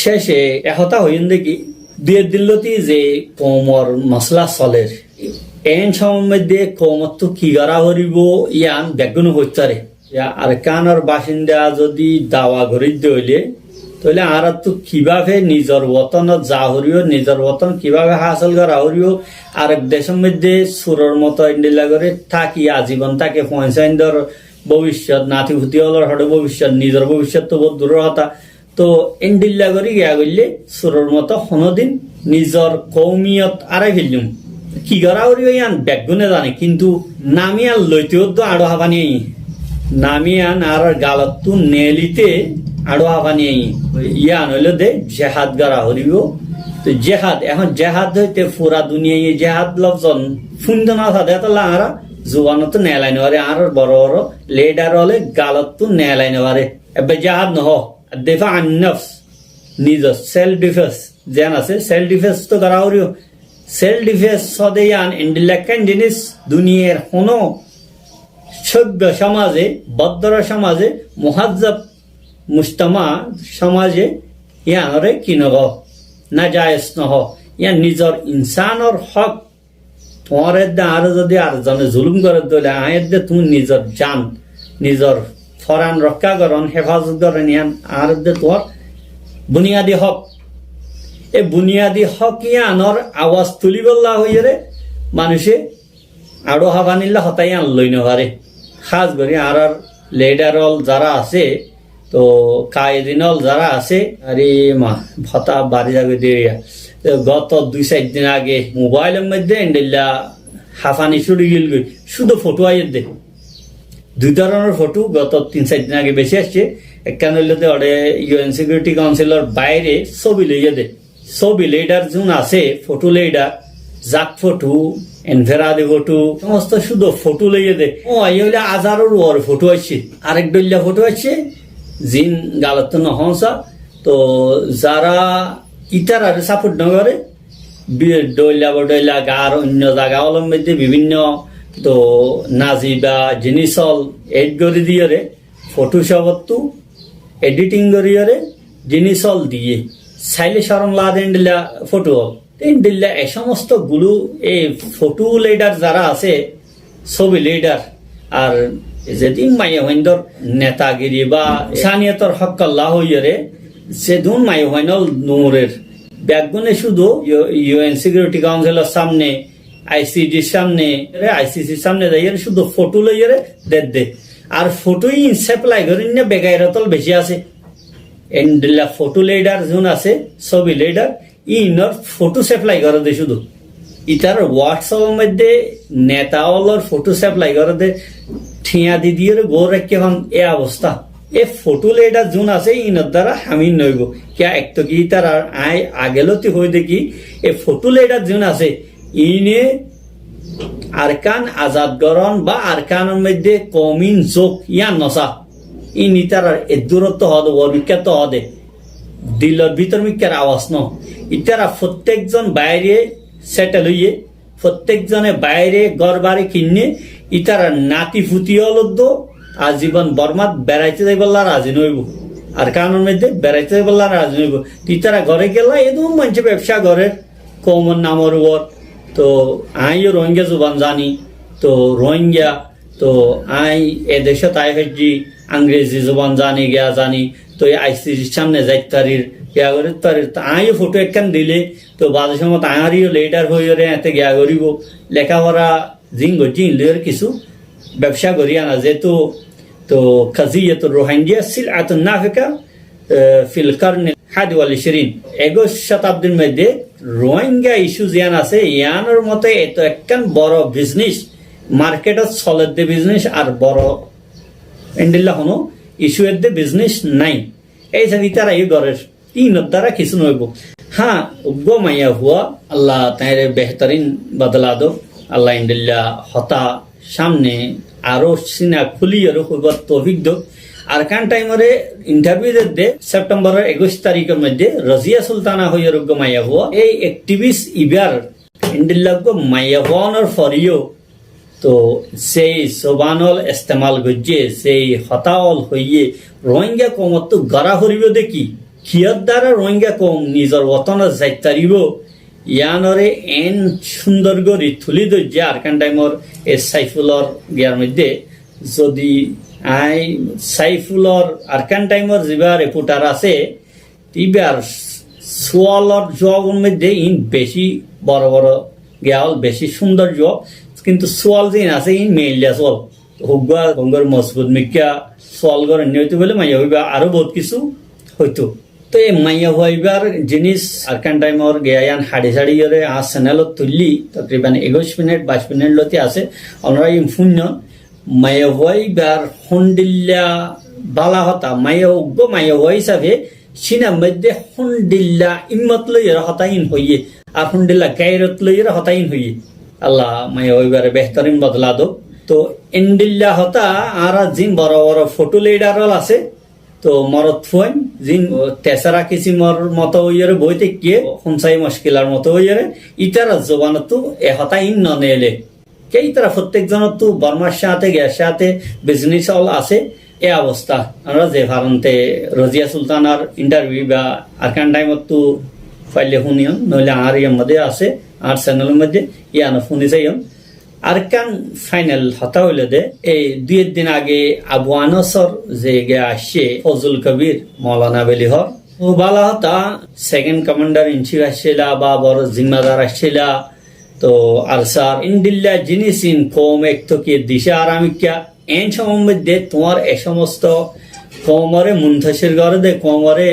শেষে একতা হইন দেখি দুয়ের দিল্লতি যে কমর মশলা চলের এন সময়ের মধ্যে কমর তো কি করা হরিব ইয়ান বেগুন হইতারে আর কানর বাসিন্দা যদি দাওয়া ঘরিতে হইলে তাহলে আর তো কিভাবে নিজের বতনত যা হরিও নিজের বতন কিভাবে হাসিল করা হরিও আরেক দেশের মধ্যে সুরের মতো ইন্ডিলা করে থাকি আজীবন তাকে পয়সাইন্দর ভবিষ্যৎ নাতিভূতি হলোর হঠাৎ ভবিষ্যৎ নিজের ভবিষ্যৎ তো বহুত দূরের কথা তো ইন্ডিল্লা করে গিয়া করলে সুরের মতো কোনোদিন নিজের কৌমিয়ত আড়াই ফেললুম কি করা হরিও ইয়ান বেগুনে জানে কিন্তু নামিয়ান লইতেও তো আড়ো হাবানি নামিয়ান আর গালতু নেলিতে আড়ো হাবানি ইয়ান হইলো দে জেহাদ গড়া হরিব তো জেহাদ এখন জেহাদ হইতে পুরা দুনিয়ায় জেহাদ লফজন ফুন্দনা সাথে তো লাহারা জুবানত নেলাই নেবারে আর বড় বড় লিডার হলে গালত নেলাই নেবারে এবার জেহাদ নহ দেফা আনফস নিজ সেলফ ডিফেন্স যেন আছে সেলফ ডিফেন্স তো করা হরিও সেলফ ডিফেন্স সদে ইয়ান ইন্ডিলেকেন জিনিস দুনিয়ার কোনো সভ্য সমাজে বদ্র সমাজে মুহাজ্জব মুজতমা সমাজে ইয়ানরে কি নহ না জায়েজ নহ ইয়ান নিজর ইনসানর হক তোমার আর যদি আর জনে জুলুম করে দিলে আয়ের দে তুমি নিজর জান নিজর ফরান রক্ষা করন হেফাজত করেন ইয়ান আর দে তোমার বুনিয়াদী হক এই বুনিয়াদী হক ইয়ানর আওয়াজ তুলিবল্লা হইরে মানুষে আরো হাবানিল্লা হতাই আন লই নভারে খাস করি আর লিডারল যারা আছে তো কায়েদিনল যারা আছে আরে মা ভতা বাড়ি যাবে দিয়ে গত 2-4 দিন আগে মোবাইলের মধ্যে ইন্ডিল্লা হাফানি শুরু গেল শুধু ফটো আইয়ের দে 2 ধরনের ফটো গত 3-4 দিন আগে বেশি আসছে একখান হইলে ওরে ইউএন সিকিউরিটি কাউন্সিলর বাইরে ছবি লইয়া দে ছবি লিডার যোন আছে ফটো লিডার জাক ফটো এনভেরাদি ফটো সমস্ত শুধু ফটো লইয়া দে ও এই হইলে হাজারের ওর ফটো আসছে আরেক ডল্লা ফটো আসছে জিন গালত নহসা তো যারা ইটার আর সাপোর্ট নগরে ডইলা গার অন্য জায়গা মধ্যে বিভিন্ন তো নাজি বা জিনিসল এড করে দিয়ে ফটোশপতো এডিটিং করিয়ে জিনিসল দিয়ে চাইলে সরম লাদ এন্ডিলা ফটো এন্ডিল্লা এই সমস্ত গুলো এই ফটো লিডার যারা আছে ছবি লিডার আর যেদিন মাইয়া হইন্দর নেতাগিরি বা সানিয়তর হক্কাল্লা হইরে সেদিন মাই হইনল নূরের ব্যাগুনে শুধু ইউএন সিকিউরিটি কাউন্সিলের সামনে আইসিডির সামনে আইসিসির সামনে যাইয়ে শুধু ফটো লইয়ে দে আর ফটোই সাপ্লাই করেন না বেগাইরতল বেশি আছে এন্ডিল্লা ফটো লিডার যোন আছে ছবি লিডার ইনর ফটো সাপ্লাই করে দে শুধু ইটার হোয়াটসঅ্যাপের মধ্যে নেতা অলর ফটো সাপ্লাই করে দে ঠিয়া দি দিয়ে গোর রেখে এ অবস্থা এ ফটো লিডার যোন আছে ইনর দ্বারা হামিন নইব কিয়া এক তো কি তার আয় আগেলতি হয়ে দেখি এ ফটো লিডার যোন আছে ইনে আরকান আজাদ গরণ বা আরকানের মধ্যে কমিন যোগ ইয়ান নসা ইনি তার এ দূরত্ব হদে অভিজ্ঞত হদে দিলর ভিতর মিকার আওয়াজ ন ইতারা প্রত্যেকজন বাইরে সেটেল হইয়ে প্রত্যেকজনে বাইরে ঘর বাড়ি কিনে ইতারা নাতি ফুটি হলদ্দ আজীবন বর্মাত বেড়াইতে যাই বললা রাজি নইব আর কারণের মধ্যে বেড়াইতে যাই বললা রাজি নইব ইতারা ঘরে গেলা এদম মানুষ ব্যবসা ঘরের কমন নামর উপর তো আইও রোহিঙ্গা জুবান জানি তো রোহিঙ্গা তো আই এ দেশে তাই হচ্ছি আংরেজি জুবান জানি গিয়া জানি তো এই আইসিসির সামনে যাইতারির গিয়া করে তারির আইও ফটো একখান দিলে তো বাজে সময় আহারিও লেটার হয়ে এতে গিয়া করিব লেখাপড়া জিং জিনলের কিছু ব্যবসা করি আনা যেহেতু তো কাজিয়াত রোহিঙ্গা সিলআতুন নাফিকা ফিল কারনি 21 21 শতাব্দীর মধ্যে রোহিঙ্গা ইস্যু জিয়ান আছে ইয়ানোর মতো এত একখান বড় বিজনেস মার্কেটত চলের দে বিজনেস আর বড় ইন্ডিল্লা হনো ইস্যু এর দে বিজনেস নাই এই যে তারা এই ঘরের ইনর দ্বারা কিছু নইব হ্যাঁ উগ্র মাইয়া হুয়া আল্লাহ তাইরে বেহতরিন বদলা দো আল্লাহ ইন্ডিল্লা হতা সামনে আরো সিনা খুলি আরো হইবার তৌফিক দো আর কান টাইমরে ইন্টারভিউ দে সেপ্টেম্বরের 21 তারিখের মধ্যে রাজিয়া সুলতানা হইয়া উগ্র মাইয়া হুয়া এই অ্যাক্টিভিস্ট ইবার ইন্ডিল্লা মাইয়া হুয়ানোর ফরিও তো সেই সোবানল ইস্তেমাল গজ্জে সেই হতাওল হইয়ে রোহিঙ্গা কমত গড়া হরিব দেখি কিয়র দ্বারা রোহিঙ্গা কম নিজের বতন যাইতারিব ইয়ানরে এন সুন্দর গরি তুলি দইজা আরকান টাইমর এ সাইফুলর গিয়ার মধ্যে যদি আই সাইফুলর আরকান টাইমর যিবা রিপোর্টার আছে তিবার সোয়ালর জগর মধ্যে ইন বেশি বড় বড় গিয়াল বেশি সৌন্দর্য কিন্তু সোয়াল যে আছে ইন মেইলিয়া সোয়াল হুগা গঙ্গর মজবুত মিকা সোয়াল করে নিয়ত বলে মাইয়া হইবা আরো বহুত কিছু হইতো তো এই মাইয়া হইবার জিনিস আরকান টাইমর গিয়ান হাড়ি সাড়ি করে আজ চ্যানেলত তুললি তকরিবান 21 মিনিট 22 মিনিট লতি আছে আমরা ইম শূন্য মাইয়া হইবার হন্ডিল্লা বালা হতা মাইয়া উগ্র মাইয়া হই হিসাবে সিনার মধ্যে হন্ডিল্লা ইম্মত লইয়ের হতাইন হইয়ে আর হন্ডিল্লা গায়রত লইয়ের হতাইন হইয়ে আল্লাহ মাইয়া হইবারে বেহতরিন বদলা দো তো এন্ডিল্লা হতা আর জিন বড় বড় ফটো লিডারল আছে তো মরত ফুয়েন জিন তেসারা কিসিমর মতো হইয়ারে বইতে কে হুমসাই মুশকিলার মতো হইয়ারে ইতারা জবানত এ হতাইন ননেলে কে ইতারা প্রত্যেকজন তো বর্মার সাথে গ্যাস সাথে বিজনেস অল আছে এ অবস্থা আমরা যে ভারতে রজিয়া সুলতানার ইন্টারভিউ বা আরকান টাইমত তো ফাইলে শুনিয়ন নইলে আর ইয়ার মধ্যে আছে আর চ্যানেলের মধ্যে ইয়ানো শুনি যাইয়ন আরকান ফাইনাল হতা হইলে দে এই 2 দিন আগে আবু আনসর যে গে আসছে ফজল কবির মৌলানা বেলিহর ও বালা হতা সেকেন্ড কমান্ডার ইন চিফ আসছিলা বা বড় জিম্মাদার আসছিলা তো আর স্যার ইন্ডিল্লা জিনিস ইন কম এক তো কি দিশা আরামিকা এন সময়ের মধ্যে তোমার এ সমস্ত কোমরে মুনতাসির করে দে কোমরে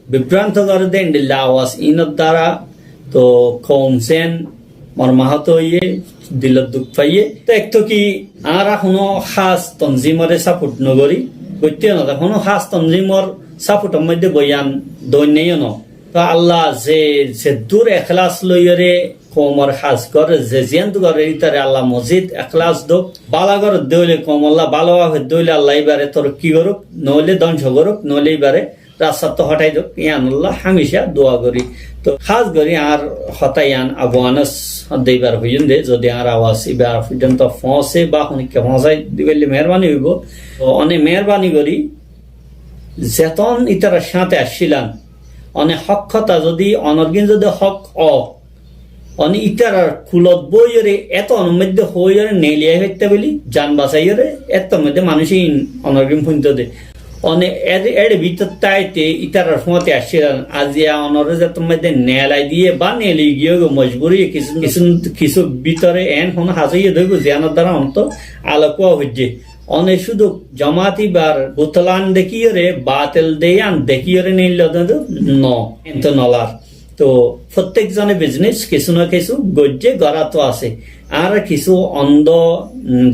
বিভ্রান্ত করে দে ইন্ডিল্লা আওয়াজ ইনত দ্বারা তো কমসেন মর্মাহত হইয়ে দিলত দুঃখ পাইয়ে তো এক তো কি আর এখনো খাস তঞ্জিমরে সাপোর্ট নগরি গত্যে না এখনো খাস তঞ্জিমর সাপোর্টের মধ্যে বয়ান দৈন্যই ন তো আল্লাহ যে দূর এখলাস লইরে কোমর খাস করে যে জিয়ান্ত করে ইতারে আল্লাহ মসজিদ এখলাস দো বালা করে দইলে কমল্লা ভালো দইলে আল্লাহ এবারে তোর কি করুক নইলে ধ্বংস করুক নইলে এবারে রাস্তা তো হটাই দোক ইয়ান আল্লাহ হামেশা দোয়া করি তো খাস করি আর হতাইয়ান আবু আনাস দেইবার হইন দে যদি আর আওয়াজ এবার পর্যন্ত ফসে বা অনেককে ফসাই দিলে মেহরবানি হইব তো অনেক মেহরবানি করি যেতন ইতার সাথে আসছিলাম অনেক হক কথা যদি অনর্গিন যদি হক অনেক ইতার কুলত বইরে এত অনুমধ্য হইরে নেলিয়া হইতে বলি যান বাঁচাইরে এত মধ্যে মানুষই অনর্গিন শুনতে দে অনেক এর ভিতর তাইতে ইতার ফতে আসছিলেন আজিয়া অনরে যে তোমার নেলাই দিয়ে বা নেলি গিয়ে মজবুরি কিছু কিছু কিছু ভিতরে এন হন হাজাইয়ে ধরবো জিয়ানোর দ্বারা অন্ত আলোকুয়া হচ্ছে অনেক শুধু জমাতি বার বুতলান দেখিয়ে বাতেল দেয়ান দেখিয়ে নিল ন এত নলার তো প্রত্যেক জনে বিজনেস কিছু না কিছু গজ্জে গড়া তো আছে আর কিছু অন্ধ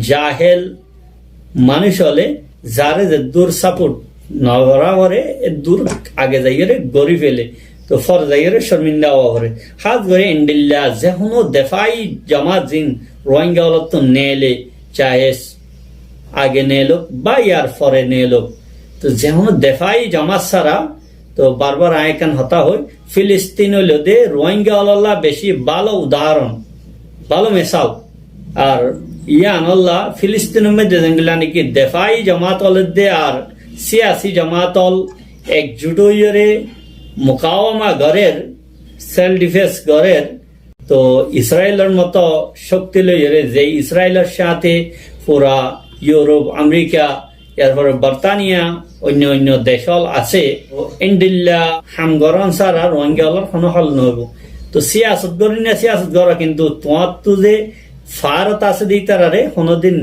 জাহেল মানুষ হলে যারে যে দূর সাপোর্ট নগরা করে দূর আগে যাইয়ে গড়ি ফেলে তো ফর যাইয়ে শর্মিন্দা করে হাত গড়ে ইন্ডিল্লা যে কোনো দেফাই জামাত জিন রোহিঙ্গা হলত তো নেলে চাহে আগে নেলো বা ইয়ার ফরে নেলো তো যে কোনো দেফাই জামাত ছাড়া তো বারবার আয়কান হতা হয় ফিলিস্তিন হইল দে রোহিঙ্গা আল্লাহ বেশি ভালো উদাহরণ ভালো মেসাল আর ইয়ান আল্লাহ ফিলিস্তিনের মধ্যে যেগুলা নাকি দেফাই জামাতল দে আর সিয়াসি জামাতল একজুট হইরে মোকাওয়ামা গড়ের সেলফ ডিফেন্স গড়ের তো ইসরায়েলের মতো শক্তি লইরে যে ইসরায়েলের সাথে পুরা ইউরোপ আমেরিকা এরপরে বর্তানিয়া অন্য অন্য দেশল আছে ইন্ডিল্লা হামগরন ছাড়া রোহিঙ্গালর কোনো হল নহব তো সিয়াসত গড়ি না সিয়াসত গড়া কিন্তু তোমার তো যে ফারত আছে দি তারারে কোনোদিন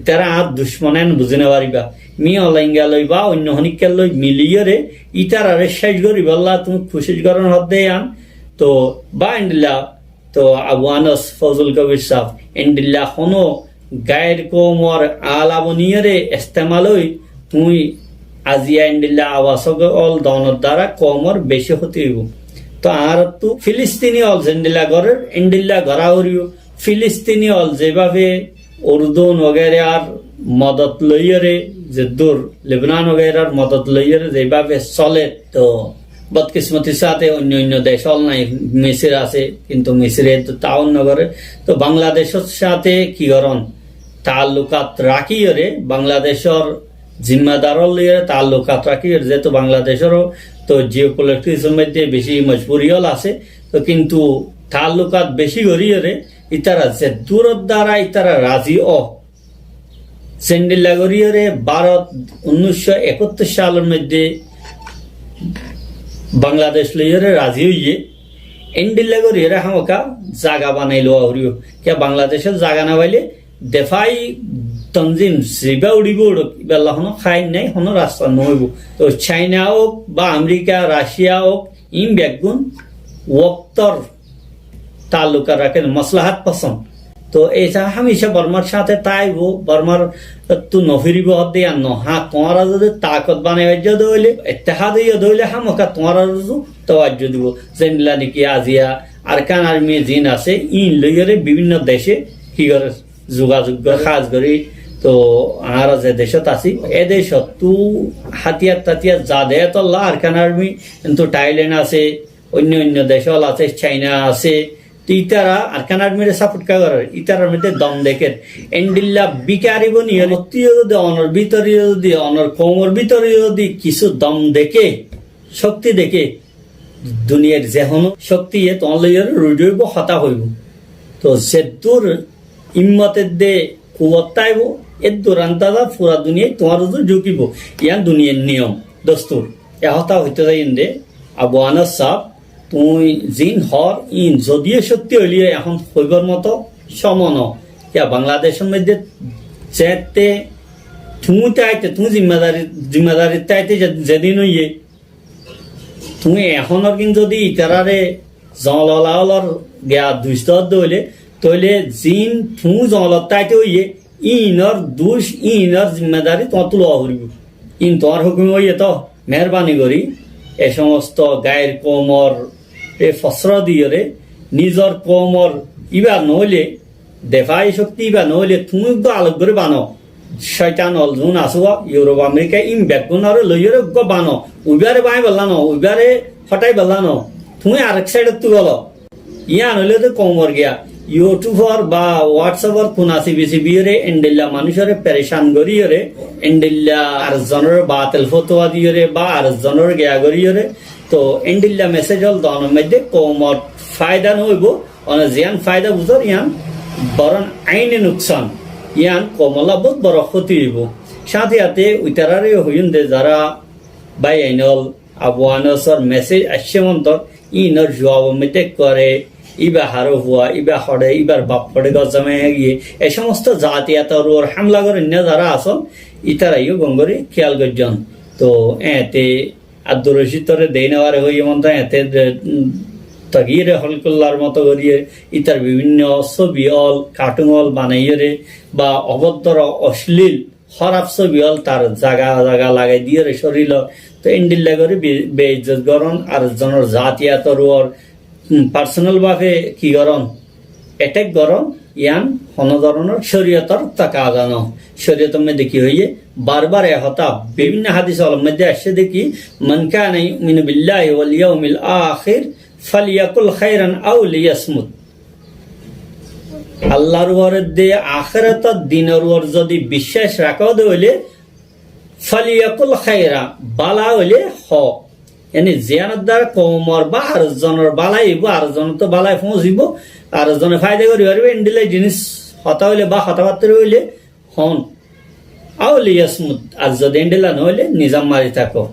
তারা আর দুশ্মনেন বুঝে না পারিবা মি অলাইঙ্গা লইবা অন্য হনিকা লই মিলিয়ে ইতারারে শেষ করি বললা তুমি খুশি করার হতে আন তো বা ইন্ডিল্লা তো আবু আনাস ফজল কবির সাহ ইন্ডিল্লা কোনো গায়ের কোমর আলাবনিয়রে ইস্তেমাল হই তুই আজিয়া ইন্ডিল্লা আওয়াজ অল দনের দ্বারা কোমর বেশি হতে হইব তো আর তো ফিলিস্তিনি অল ইন্ডিল্লা ঘরের ইন্ডিল্লা ঘরা হরিও ফিলিস্তিনি অল যেভাবে উর্দুন वगैरह আর মদত লইরে যে দূর লেবানন वगैरह মদত লইরে যেভাবে চলে তো বদকিসমতির সাথে অন্য অন্য দেশ অল নাই মিসর আছে কিন্তু মিসরে তো তাউন নগরে তো বাংলাদেশের সাথে কি করন তাল্লুকাত রাখিরে বাংলাদেশের জিম্মাদারর লিয়ে তাল্লুকাত রাখি যেহেতু বাংলাদেশেরও তো জিও পলিটিক্সের মধ্যে বেশি মজবুরিয়ল আছে তো কিন্তু তাল্লুকাত বেশি করিয়ে ইতারা যে দূরত দ্বারা ইতারা রাজি সেন্ডিল্লা করিয়ে ভারত 1971 সালের মধ্যে বাংলাদেশ লইয়ে রাজি হইয়ে এন্ডিল্লা করিয়ে হামকা জাগা বানাইলো হরিও কে বাংলাদেশের জাগা না পাইলে দেফাই তঞ্জিম জিবা উড়িব বেলা হনো খাই নাই হনো রাস্তা নহইব তো চাইনা হোক বা আমেরিকা রাশিয়া হোক ইম বেগুন ওক্তর তাল্লুকা রাখেন মসলাহাত পছন্দ তো এটা হামেশা বর্মার সাথে তাইবো বর্মার তু নফিরিব হতে আর নহা তোমারা যদি তাকত বানাই হইলে ইত্তেহাদ হইলে হামকা তোমারা তোয়াজ্য দিব যেনলা নাকি আজিয়া আরকান আর্মি জিন আছে ইন লইরে বিভিন্ন দেশে কি করে যোগাযোগ খাজ করি তো আর যে দেশত আছি এ দেশত তু হাতিয়ার টাতিয়ার যা দেয় তল্লা আরকান আর্মি কিন্তু থাইল্যান্ড আছে অন্য অন্য দেশ আছে চাইনা আছে ইতারা আরকান আর্মির সাপোর্ট করে ইতারার মধ্যে দম দেখে এন্ডিল্লা বিকারিব নিয়ে যদি অনর ভিতরে যদি অনর কোমর ভিতরে যদি কিছু দম দেখে শক্তি দেখে দুনিয়ার যেহন শক্তি তোমার লইয়ার রুজইব হতা হইব তো সেদুর ইম্মতের দে কুয়াত্তাইব এর দূরান্তাদা পুরা দুনিয়ায় তোমার ঝুঁকিব ইয়ান দুনিয়ার নিয়ম দস্তুর এহতা হইতে যাই দে আবু আনাস সাহ তুই জিন হর ইন যদিও সত্যি হইলিয়ে এখন হইবার মতো সমন ইয়া বাংলাদেশের মধ্যে যেতে তুমি তাইতে তুমি জিম্মাদারি তাইতে যেদিন হইয়ে তুমি এখনের কিন্তু যদি ইতারারে জলালর গিয়া দুষ্ট হইলে তইলে জিন তুমি জলত তাইতে হইয়ে ইনর দুষ ইনর জিম্মাদারি তোমার তুলো হরিব ইন তোমার হুকুম হইয়ে তো মেহরবানি করি এ সমস্ত গায়ের কোমর ফসর দিয়ে নিজের কোমর ইবা নহলে দেফাই শক্তি ইবা নহলে তুমি তো আলোক করে বানো শয়তান অলজুন আসুয়া ইউরোপ আমেরিকা ইম ব্যাগুন আর লইরে বানো উইবারে বাই বললানো উইবারে হটাই বললানো তুমি আরেক সাইডে তুই বলো ইয়ান হইলে তো কোমর গিয়া ইউটিউবর বা হোয়াটসঅ্যাপর কোন সিবিসিবিরে এন্ডেল্লা মানুষের পেরেশান করিয়ে এন্ডেল্লা আর জনের বাতিল ফতোয়া দিয়ে বা আর জনের গিয়া করিয়ে তো এন্ডিল্লা মেসেজ হল দনের মধ্যে কোমর ফায়দা নহইব অনেক জিয়ান ফায়দা বুঝর ইয়ান বরং আইনে নুকসান ইয়ান কমলা বহুত বড় ক্ষতি হইব সাথে সাথে উইতারারে হইন দে যারা বাই আইনল আবু আনসর মেসেজ আসছে মন্তর ইনর জবাব মধ্যে করে ইবা হারো হুয়া ইবা হড়ে ইবার বাপ হড়ে গজমে গিয়ে এই সমস্ত জাতিয়াতর ওর হামলা করে যারা আসন ইতারাইও গঙ্গরে খেয়াল করছেন তো এতে আব্দুর রশিদরে দেই নেওয়ারে হই এমন এতে তগিয়ে হলকুল্লার মতো করিয়ে ইতার বিভিন্ন ছবি অল কার্টুন অল বানাইয়ে বা অভদ্র অশ্লীল খারাপ ছবি অল তার জাগা জাগা লাগাই দিয়ে শরীর তো এন্ডিল্লা করে বেইজ্জত গরণ আর জনের জাতিয়াতর ওর পার্সোনাল ভাবে কি গরম এটেক গরম ইয়ান কোন ধরনের শরীয়তর তাকা জানো শরীয়তের মধ্যে কি হইয়ে বারবার হতা বিভিন্ন হাদিস মধ্যে আসছে দেখি মান কানা ইউমিনু বিল্লাহি ওয়াল ইয়াউমিল আখির ফালিয়াকুল খায়রান আও লিয়াসমুত আল্লাহর উপরে দে আখিরাতের দিনের উপর যদি বিশ্বাস রাখো হইলে ফালিয়াকুল খায়রা বালা হইলে হ এনে জিয়ানত দ্বারা কোমর বা আর জনের বালাইব আর জন তো বালাই পৌঁছিব আর জনে ফায়দা করি পারবে এন্ডিলাই জিনিস হতা হইলে বা হতাবার্তা হইলে হন আউলি ইয়াসমুদ আর যদি এন্ডিলা নহইলে নিজাম মারি থাকো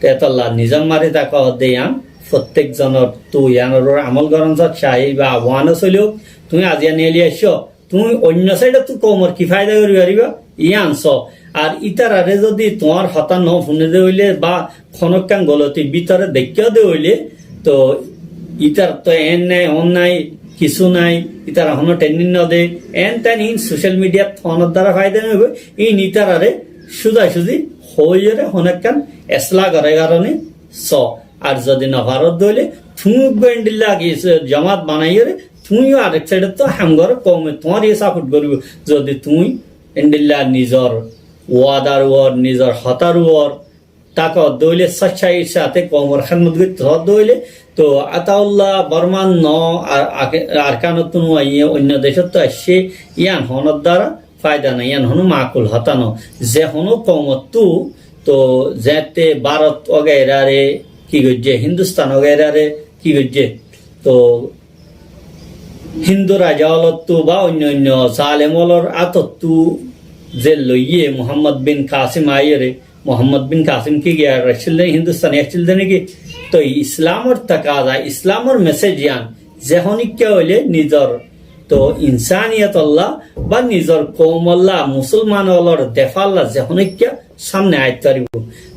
তেতল্লা নিজাম মারি থাকো দেয়ান প্রত্যেক জনের তুই ইয়ানোর আমল গরম চাই বা আহ্বান চলিও তুমি আজিয়া নিয়ে আসছো তুমি অন্য সাইডে তুই কোমর কি ফায়দা করি পারিবা ইয়ে আনছ আর ইতারারে যদি তোমার হতা ন শুনে দে হইলে বা খনকান গলতি ভিতরে দেখিয়া দে হইলে তো ইতার তো এন নাই অন নাই কিছু নাই ইতারা হন টেনিন ন দে এন তেন ইন সোশ্যাল মিডিয়াত ফোনের দ্বারা ফায়দা নইব ইন ইতারারে সুজি হইয়ে হনকান এসলা করে কারণে স আর যদি না ভারত দইলে তুমি বেন্ডিল্লা জমাত বানাইয়ে তুমিও আরেক সাইডে তো হামগর কমে তোমার ইয়ে সাপোর্ট করব যদি তুমি এন্ডিল্লা নিজর ওয়াদার ওর নিজর হতার ওর তাকে দইলে সচ্চাইয়ের সাথে কমর খানমত দইলে তো আতাউল্লাহ বর্মান ন আর কানত অন্য দেশত তো আসছে ইয়ান হনর দ্বারা ফায়দা নাই ইয়ান হনু মাকুল হতানো যে হনু কমতু তো যেতে ভারত অগেরারে কি গজ্জে হিন্দুস্তান অগেরারে কি গজ্জে তো হিন্দু রাজাওয়ালত্তু বা অন্য অন্য জালেমলর আতত্তু যে লইয়ে মোহাম্মদ বিন কাসিম আইরে মোহাম্মদ বিন কাসিম কি গিয়া রাখছিল হিন্দুস্তানে আসছিল নাকি তো ইসলামর তাকাজা ইসলামর মেসেজ ইয়ান যেহনিকে হইলে নিজর তো ইনসানিয়ত আল্লাহ বা নিজর কৌম আল্লাহ মুসলমান আল্লাহর দেফাল্লাহ যেহনিকে সামনে আইতে পারিব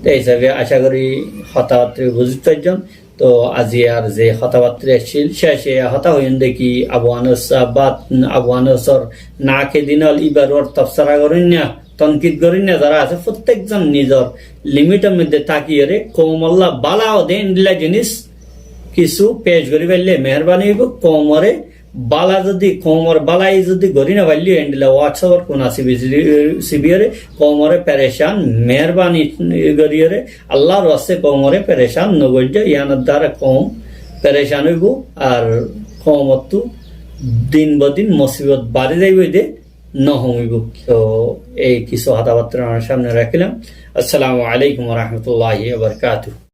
তো এই হিসাবে আশা করি হতাহত বুঝতে পারছেন তো আজি আর যে হতাবাত্রে ছিল শেষে হতা হইন দেখি আবু আনসর না খেদিনল ইবার ওর তফসারা করেন না তনকিদ করেন না যারা আছে প্রত্যেকজন নিজর লিমিটের মধ্যে তাকিয়ে রে কৌমল্লা বালাও দেন দিলা জিনিস কিছু পেশ করি পারলে মেহরবানি হইব কৌমরে বালা যদি কৌমর বালাই যদি গড়ি না পারলি এন্ডিলা হোয়াটসঅ্যাপ কোন সিবিরে কৌমরে পেরেশান মেহরবানি গড়িয়ে আল্লাহর রাস্তে কৌমরে পেরেশান নগর্য ইয়ানোর দ্বারা কম পেরেশান হইব আর কৌমতু দিন বদিন মুসিবত বাড়ি যাইব দে নহমিব তো এই কিছু কথাবার্তা আমার সামনে রাখলাম। আসসালামু আলাইকুম ওয়া রাহমাতুল্লাহি ওয়া বারাকাতুহু।